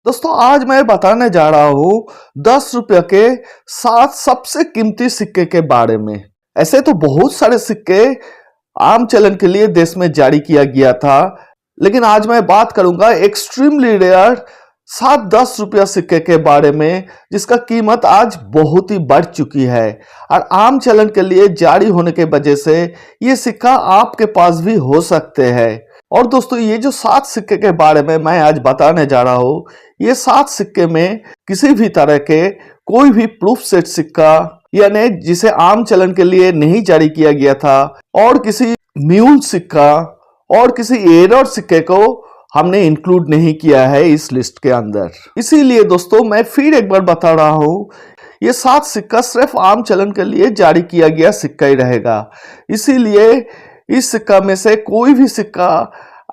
दोस्तों आज मैं बताने जा रहा हूँ 10 रुपये के 7 सबसे कीमती सिक्के के बारे में। ऐसे तो बहुत सारे सिक्के आम चलन के लिए देश में जारी किया गया था, लेकिन आज मैं बात करूंगा एक्सट्रीमली रेयर 7-10 रुपया सिक्के के बारे में, जिसका कीमत आज बहुत ही बढ़ चुकी है और आम चलन के लिए जारी होने के वजह से ये सिक्का आपके पास भी हो सकते हैं। और दोस्तों ये जो 7 सिक्के के बारे में मैं आज बताने जा रहा हूँ, ये 7 सिक्के में किसी भी तरह के कोई भी प्रूफ सेट सिक्का यानी जिसे आम चलन के लिए नहीं जारी किया गया था और किसी म्यूल सिक्का और किसी एरर सिक्के को हमने इंक्लूड नहीं किया है इस लिस्ट के अंदर। इसीलिए दोस्तों मैं फिर एक बार बता रहा हूँ, ये 7 सिक्का सिर्फ आम चलन के लिए जारी किया गया सिक्का ही रहेगा। इसीलिए इस सिक्का में से कोई भी सिक्का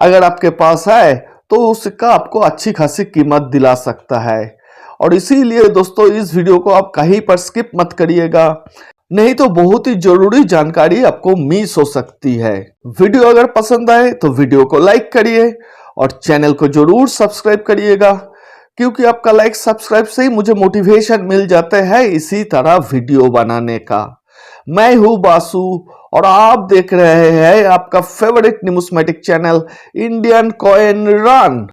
अगर आपके पास है तो उस सिक्का आपको अच्छी खासी कीमत दिला सकता है। और इसीलिए दोस्तों इस वीडियो को आप कहीं पर स्किप मत करिएगा, नहीं तो बहुत ही जरूरी जानकारी आपको मिस हो सकती है। वीडियो अगर पसंद आए तो वीडियो को लाइक करिए और चैनल को जरूर सब्सक्राइब करिएगा, क्योंकि आपका लाइक सब्सक्राइब से ही मुझे मोटिवेशन मिल जाता है इसी तरह वीडियो बनाने का। मैं हूं बासु और आप देख रहे हैं आपका favourite pneumatic channel Indian coin run.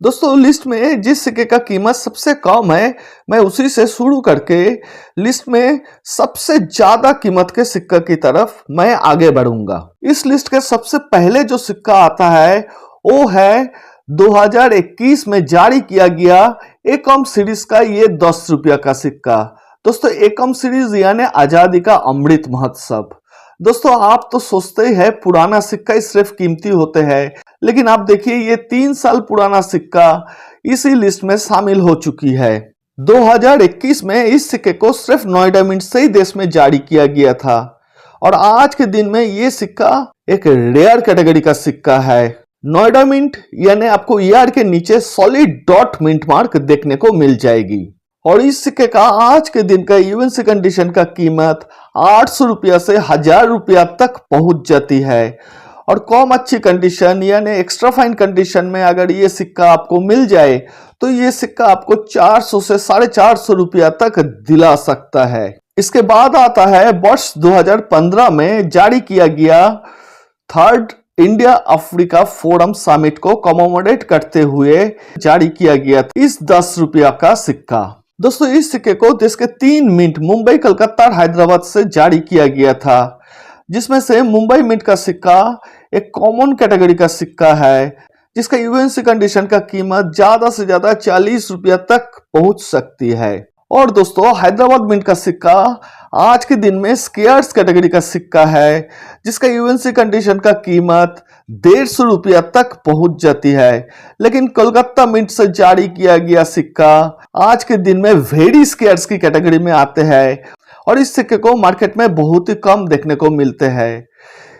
दोस्तों लिस्ट में जिस सिक्के का कीमत सबसे कम है, मैं उसी से शुरू करके लिस्ट में सबसे ज्यादा कीमत के सिक्का की तरफ मैं आगे बढ़ूंगा। इस लिस्ट के सबसे पहले जो सिक्का आता है वो है 2021 में जारी किया गया एकम सीरीज का ये 10 रुपया का सिक्का। दोस्तों एकम सीरीज यानी आजादी का अमृत महोत्सव। दोस्तों आप तो सोचते हैं पुराना सिक्का ही सिर्फ कीमती होते हैं, लेकिन आप देखिए ये 3 साल पुराना सिक्का इसी लिस्ट में शामिल हो चुकी है। 2021 में इस सिक्के को सिर्फ नोएडा मिंट से ही देश में जारी किया गया था और आज के दिन में ये सिक्का एक रेयर कैटेगरी का सिक्का है। नोएडा मिंट यानी आपको ईआर के नीचे सॉलिड डॉट मिंट मार्क देखने को मिल जाएगी। और इस सिक्के का आज के दिन का यूएनसी कंडीशन का कीमत 800 रुपया से 1000 रुपया तक पहुंच जाती है। और कम अच्छी कंडीशन यानी एक्स्ट्रा फाइन कंडीशन में अगर ये सिक्का आपको मिल जाए तो ये सिक्का आपको 400 से 450 रुपया तक दिला सकता है। इसके बाद आता है वर्ष 2015 में जारी किया गया 3rd India Africa forum summit को कमोमोडेट करते हुए जारी किया गया इस 10 रुपया का सिक्का। दोस्तों इस सिक्के को देश के 3 मिंट मुंबई, कलकत्ता और हैदराबाद से जारी किया गया था, जिसमें से मुंबई मिंट का सिक्का एक कॉमन कैटेगरी का सिक्का है, जिसका यूएनसी कंडीशन का कीमत ज्यादा से ज्यादा 40 रुपया तक पहुंच सकती है। और दोस्तों हैदराबाद मिंट का सिक्का आज के दिन में स्केयर्स कैटेगरी का सिक्का है, जिसका यूएनसी कंडीशन का कीमत 150 रुपया तक पहुंच जाती है। लेकिन कोलकाता मिंट से जारी किया गया सिक्का आज के दिन में वेरी स्केयर्स की कैटेगरी में आते हैं और इस सिक्के को मार्केट में बहुत ही कम देखने को मिलते हैं।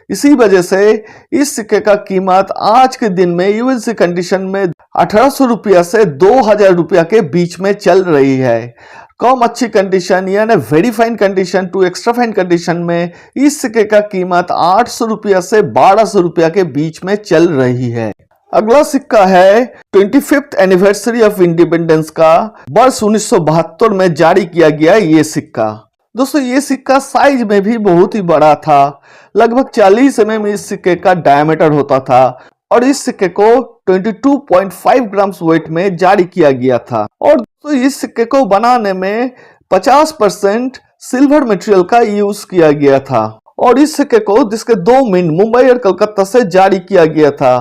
इसी वजह से इस सिक्के का कीमत आज के दिन में यूएनसी कंडीशन में 1800 रुपया से 2000 रुपया के बीच में चल रही है। कम अच्छी कंडीशन यानी very fine condition to extra fine condition में इस सिक्के का कीमत 800 रुपया से 1200 रुपया के बीच में चल रही है। अगला सिक्का है 25th एनिवर्सरी ऑफ इंडिपेंडेंस का वर्ष 1972 में जारी किया गया ये सिक्का। दोस्तों ये सिक्का साइज में भी बहुत ही बड़ा था, लगभग 40 mm इस सिक्के का डायमीटर होता था और इस सिक्के को 22.5 ग्राम वेट में जारी किया गया था। और दोस्तों इस सिक्के को बनाने में 50% सिल्वर मटेरियल का यूज किया गया था और इस सिक्के को जिसके 2 मिंट मुंबई और कलकत्ता से जारी किया गया था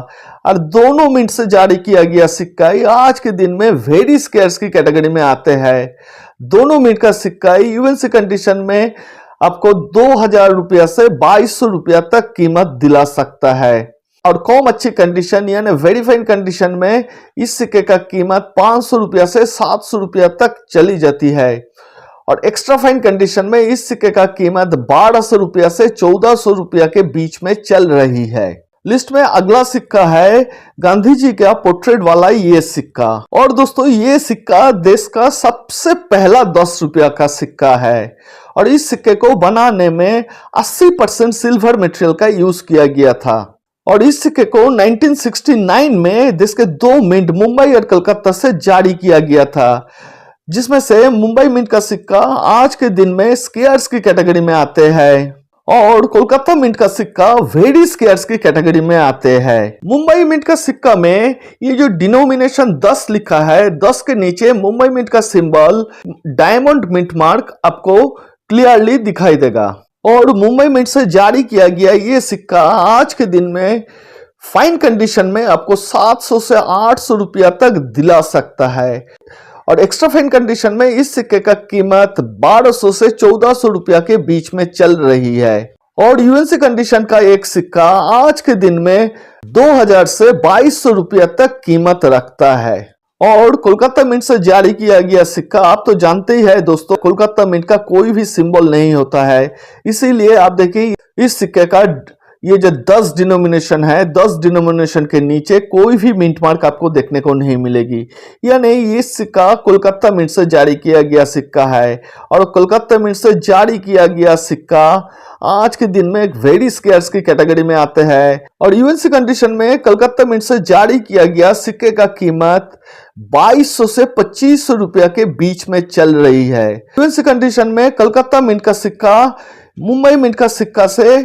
और दोनों मिंट से जारी किया गया सिक्का आज के दिन में वेरी स्केयर्स की कैटेगरी में आते हैं। दोनों मिंट का सिक्का यूएनसी कंडीशन में आपको 2000 रुपया से 2200 रुपया तक कीमत दिला सकता है और कम अच्छी कंडीशन यानी वेरी फाइन कंडीशन में इस सिक्के का कीमत 500 रुपया से 700 रुपया तक चली जाती है और एक्स्ट्रा फाइन कंडीशन में इस सिक्के का कीमत 1200 रुपया से 1400 रुपया के बीच में चल रही है। लिस्ट में अगला सिक्का है गांधी जी का पोर्ट्रेट वाला ये सिक्का। और दोस्तों ये सिक्का देश का सबसे पहला 10 रुपया का सिक्का है और इस सिक्के को बनाने में 80% सिल्वर मटेरियल का यूज किया गया था। और इस सिक्के को 1969 में देश के 2 मिंट मुंबई और कलकत्ता से जारी किया गया था, जिसमें से मुंबई मिंट का सिक्का आज के दिन में स्केयर्स की कैटेगरी में आते हैं और कोलकाता मिंट का सिक्का वेरी स्केयर्स की कैटेगरी में आते हैं। मुंबई मिंट का सिक्का में ये जो डिनोमिनेशन 10 लिखा है, 10 के नीचे मुंबई मिंट का सिंबल डायमंड मिंट मार्क आपको क्लियरली दिखाई देगा। और मुंबई मिंट से जारी किया गया ये सिक्का आज के दिन में फाइन कंडीशन में आपको 700 से 800 रुपया तक दिला सकता है और एक्स्ट्रा फाइन कंडीशन में इस सिक्के का कीमत 1200 से 1400 रुपया के बीच में चल रही है। और यूएनसी कंडीशन का एक सिक्का आज के दिन में 2000 से 2200 रुपया तक कीमत रखता है। और कोलकाता मिंट से जारी किया गया सिक्का आप तो जानते ही है दोस्तों, कोलकाता मिंट का कोई भी सिंबल नहीं होता है, इसीलिए आप देखिए इस सिक्के का ये जो 10 डिनोमिनेशन है, 10 डिनोमिनेशन के नीचे कोई भी मिंट मार्क आपको देखने को नहीं मिलेगी। यानी ये सिक्का कोलकाता मिंट से जारी किया गया सिक्का है और कोलकाता मिंट से जारी किया गया सिक्का आज के दिन में एक वेरी स्केयर्स की कैटेगरी में आते हैं। और यूएनसी कंडीशन में कोलकाता मिंट से जारी किया गया सिक्के का कीमत 2200 से 2500 रुपया के बीच में चल रही है। यूएनसी कंडीशन में कोलकाता मिंट का सिक्का मुंबई मिंट का सिक्का से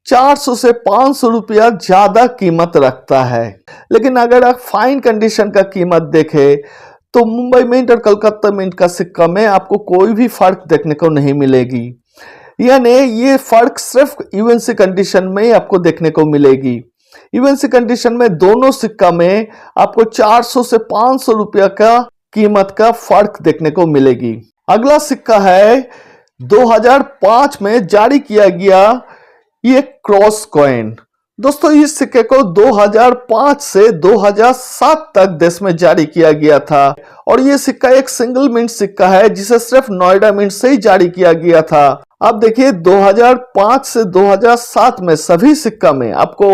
400 से 500 रुपया ज्यादा कीमत रखता है। लेकिन अगर आप फाइन कंडीशन का कीमत देखें तो मुंबई मिंट और कोलकाता मिंट का सिक्का में आपको कोई भी फर्क देखने को नहीं मिलेगी। यानी ये फर्क सिर्फ यूएनसी कंडीशन में ही आपको देखने को मिलेगी। यूएनसी कंडीशन में दोनों सिक्का में आपको 400 से 500 रुपया का कीमत का फर्क देखने को मिलेगी। अगला सिक्का है 2005 में जारी किया गया ये क्रॉस कॉइन। दोस्तों इस सिक्के को 2005 से 2007 तक देश में जारी किया गया था और ये सिक्का एक सिंगल मिंट सिक्का है जिसे सिर्फ नोएडा मिंट से ही जारी किया गया था। अब देखिए 2005 से 2007 में सभी सिक्का में आपको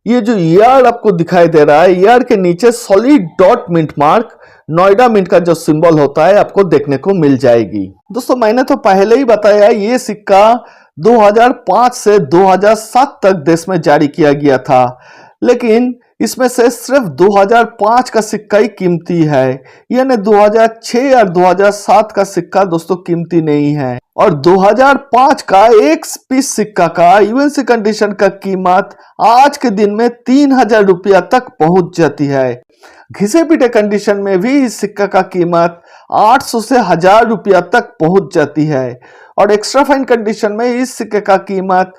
ये जो ईयर आपको दिखाई दे रहा है, ईयर के नीचे solid dot mint mark Noida mint का जो सिंबल होता है आपको देखने को मिल जाएगी। दोस्तों मैंने तो पहले ही बताया ये सिक्का 2005 से 2007 तक देश में जारी किया गया था, लेकिन इसमें से सिर्फ 2005 का सिक्का ही कीमती है। यानी 2006 और 2007 का सिक्का दोस्तों कीमती नहीं है। और 2005 का एक पीस सिक्का का यूएनसी कंडीशन का कीमत आज के दिन में 3000 रुपया तक पहुंच जाती है। घिसे पीटे कंडीशन में भी इस सिक्का का कीमत 800 से 1000 रुपया तक पहुंच जाती है और एक्स्ट्रा फाइन कंडीशन में इस सिक्के का कीमत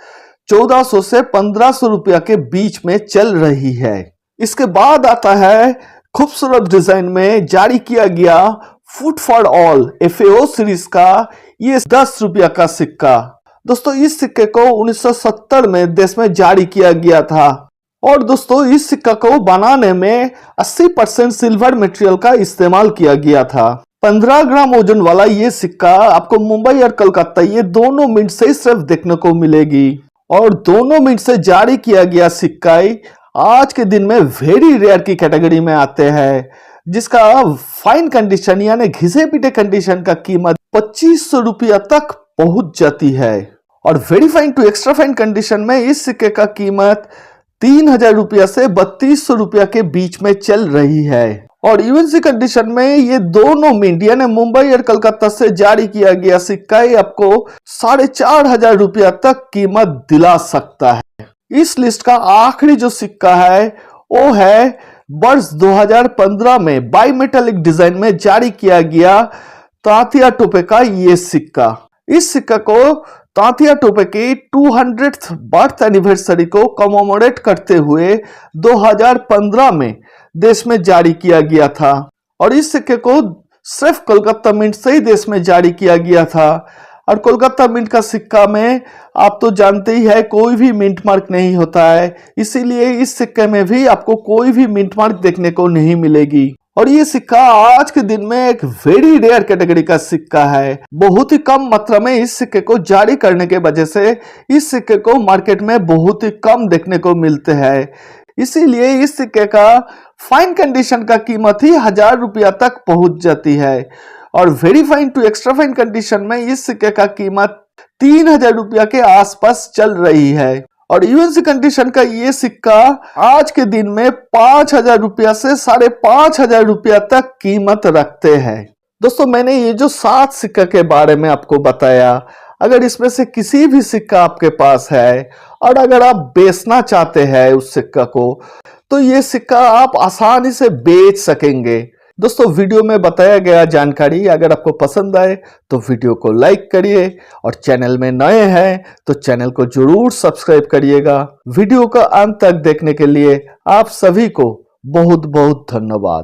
1400 से 1500 रुपया के बीच में चल रही है। इसके बाद आता है खूबसूरत डिजाइन में जारी किया गया food for all FAO series का ये 10 रुपया का सिक्का। दोस्तों इस सिक्के को 1970 में देश में जारी किया गया था और दोस्तों इस सिक्का को बनाने में 80% सिल्वर मटेरियल का इस्तेमाल किया गया था। 15 ग्राम वजन वाला ये सिक्का आपको मुंबई और कलकत्ता ये दोनों मिंट से सिर्फ देखने को मिलेगी और दोनों मिंट से जारी किया गया सिक्का आज के दिन में वेरी रेयर की कैटेगरी में आते हैं, जिसका फाइन कंडीशन यानी घिसे पीटे कंडीशन का कीमत 2500 रुपया तक पहुंच जाती है और very fine to extra fine condition में इस सिक्के का कीमत 3000 रुपया से 3200 रुपया के बीच में चल रही है। और यूएनसी कंडीशन में ये दोनों मिंट यानी मुंबई और कलकत्ता से जारी किया गया सिक्का आपको 4500 रुपया तक कीमत दिला सकता है। इस लिस्ट का आखिरी जो सिक्का है वो है वर्ष 2015 में बाईमेटालिक डिजाइन में जारी किया गया तांतिया टोपे का ये सिक्का। इस सिक्का को तांतिया टोपे की 200th बर्थ एनिवर्सरी को कमेमोरेट करते हुए 2015 में देश में जारी किया गया था और इस सिक्के को सिर्फ कोलकाता मिंट से ही देश में जारी किया गया था। और कोलकाता मिंट का सिक्का में आप तो जानते ही है कोई भी मिंट मार्क नहीं होता है, इसीलिए इस सिक्के में भी आपको कोई भी मिंट मार्क देखने को नहीं मिलेगी। और ये सिक्का आज के दिन में एक वेरी रेयर कैटेगरी का सिक्का है। बहुत ही कम मात्रा में इस सिक्के को जारी करने के वजह से इस सिक्के को मार्केट में बहुत ही कम देखने को मिलते हैं, इसीलिए इस सिक्के का फाइन कंडीशन का कीमत ही 1000 रुपया तक पहुंच जाती है और very fine to extra fine condition में इस सिक्के का कीमत 3000 रुपया के आसपास चल रही है। और यूएनसी कंडीशन का ये सिक्का आज के दिन में 5,000 रुपया से 5,500 रुपया तक कीमत रखते हैं। दोस्तों, मैंने ये जो 7 सिक्का के बारे में आपको बताया, अगर इसमें से किसी भी सिक्का आपके पास है और अगर आप बेचना चाहते हैं उस सिक्का को, तो ये सिक्का आप आसानी से बेच सकेंगे। दोस्तों, वीडियो में बताया गया जानकारी अगर आपको पसंद आए तो वीडियो को लाइक करिए और चैनल में नए हैं तो चैनल को जरूर सब्सक्राइब करिएगा। वीडियो का अंत तक देखने के लिए आप सभी को बहुत बहुत धन्यवाद।